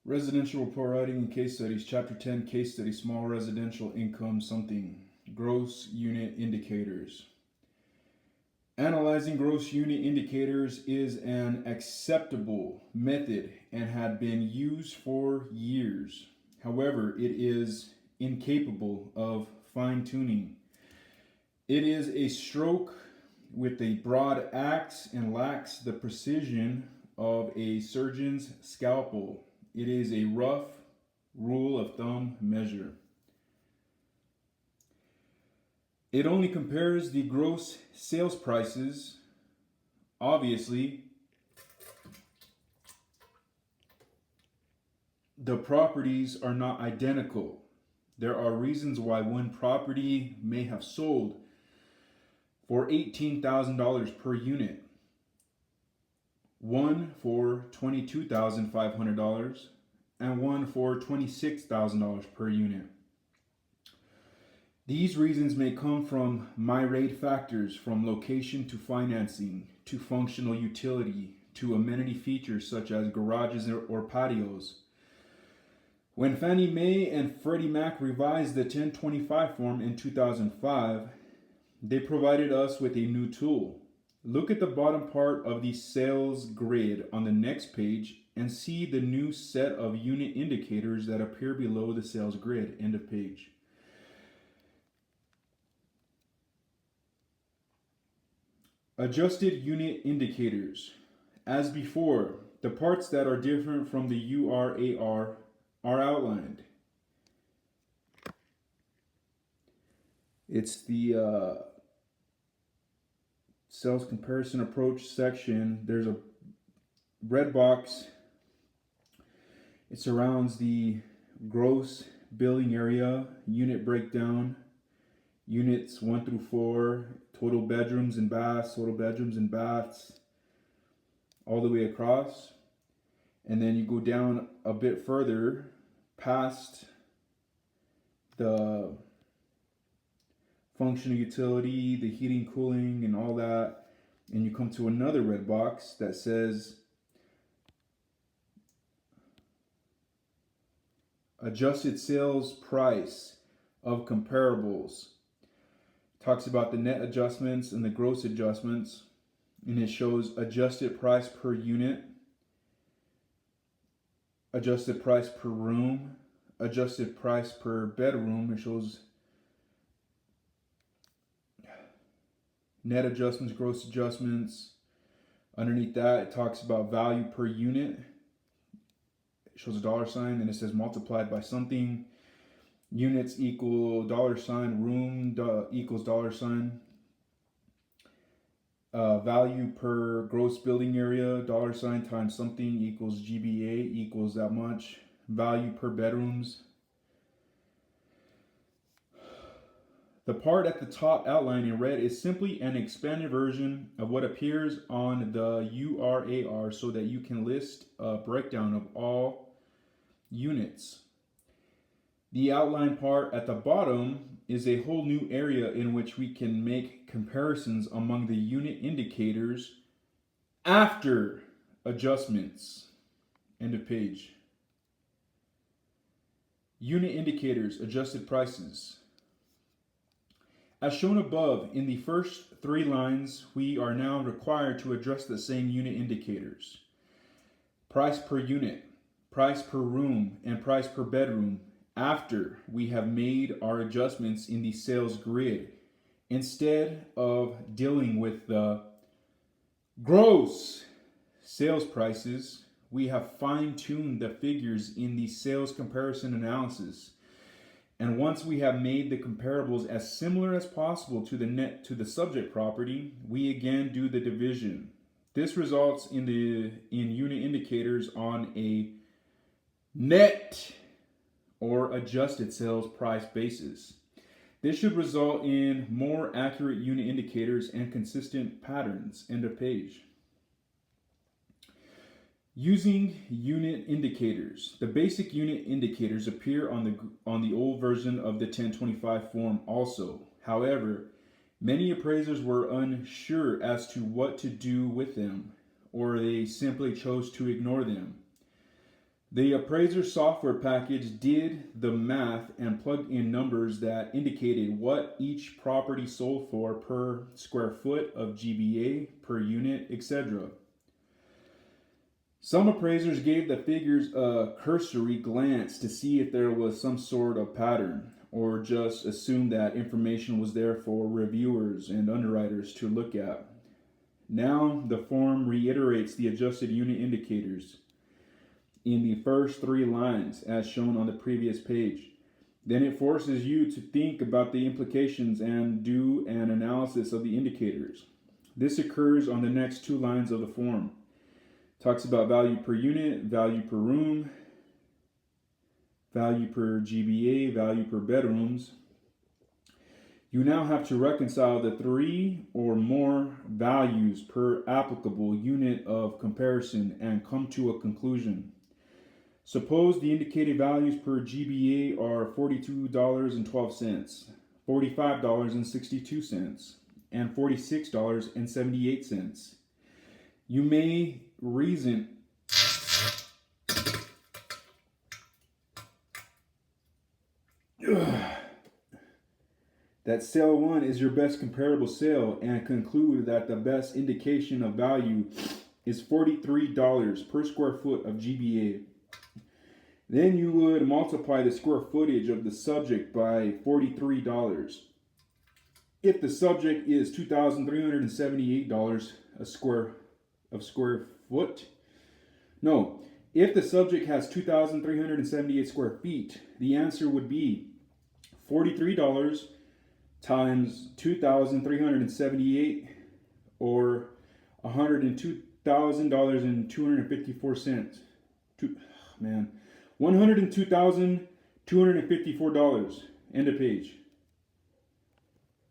Residential report writing and case studies. Chapter 10, case study, small residential income something. Gross unit indicators. Analyzing gross unit indicators is an acceptable method and had been used for years. However, it is incapable of fine-tuning. It is a stroke with a broad axe and lacks the precision of a surgeon's scalpel. It is a rough rule of thumb measure. It only compares the gross sales prices. Obviously, the properties are not identical. There are reasons why one property may have sold for $18,000 per unit, one for $22,500, and one for $26,000 per unit. These reasons may come from myriad factors, from location to financing, to functional utility, to amenity features such as garages or patios. When Fannie Mae and Freddie Mac revised the 1025 form in 2005, they provided us with a new tool. Look at the bottom part of the sales grid on the next page and see the new set of unit indicators that appear below the sales grid. End of page. Adjusted unit indicators. As before, the parts that are different from the URAR are outlined. It's the sales comparison approach section. There's a red box. It surrounds the gross billing area, unit breakdown, units 1 through 4, total bedrooms and baths, all the way across. And then you go down a bit further past the functional utility, the heating, cooling, and all that, and you come to another red box that says adjusted sales price of comparables. Talks about the net adjustments and the gross adjustments, and it shows adjusted price per unit, adjusted price per room, adjusted price per bedroom. It shows net adjustments, gross adjustments. Underneath that, it talks about value per unit. It shows a dollar sign, and it says multiplied by something. Units equal dollar sign, room equals dollar sign. Value per gross building area, dollar sign times something equals GBA equals that much. Value per bedrooms. The part at the top outlined in red is simply an expanded version of what appears on the URAR so that you can list a breakdown of all units. The outline part at the bottom is a whole new area in which we can make comparisons among the unit indicators after adjustments. End of page. Unit indicators, adjusted prices. As shown above, in the first 3 lines, we are now required to address the same unit indicators. Price per unit, price per room, and price per bedroom after we have made our adjustments in the sales grid. Instead of dealing with the gross sales prices, we have fine-tuned the figures in the sales comparison analysis. And once we have made the comparables as similar as possible to the subject property, we again do the division. This results in unit indicators on a net or adjusted sales price basis. This should result in more accurate unit indicators and consistent patterns. End of page. Using unit indicators. The basic unit indicators appear on the old version of the 1025 form also. However, many appraisers were unsure as to what to do with them, or they simply chose to ignore them. The Appraiser software package did the math and plugged in numbers that indicated what each property sold for per square foot of GBA, per unit, etc. Some appraisers gave the figures a cursory glance to see if there was some sort of pattern, or just assumed that information was there for reviewers and underwriters to look at. Now, the form reiterates the adjusted unit indicators in the first 3 lines as shown on the previous page. Then it forces you to think about the implications and do an analysis of the indicators. This occurs on the next 2 lines of the form. Talks about value per unit, value per room, value per GBA, value per bedrooms. You now have to reconcile the 3 or more values per applicable unit of comparison and come to a conclusion. Suppose the indicated values per GBA are $42.12, $45.62, and $46.78. You may reason that sale 1 is your best comparable sale and conclude that the best indication of value is $43 per square foot of GBA. Then you would multiply the square footage of the subject by $43. If the subject is $2,378 a square foot, no, if the subject has 2,378 square feet, the answer would be $43 times 2,378, or $102,254. $102,254. End of page.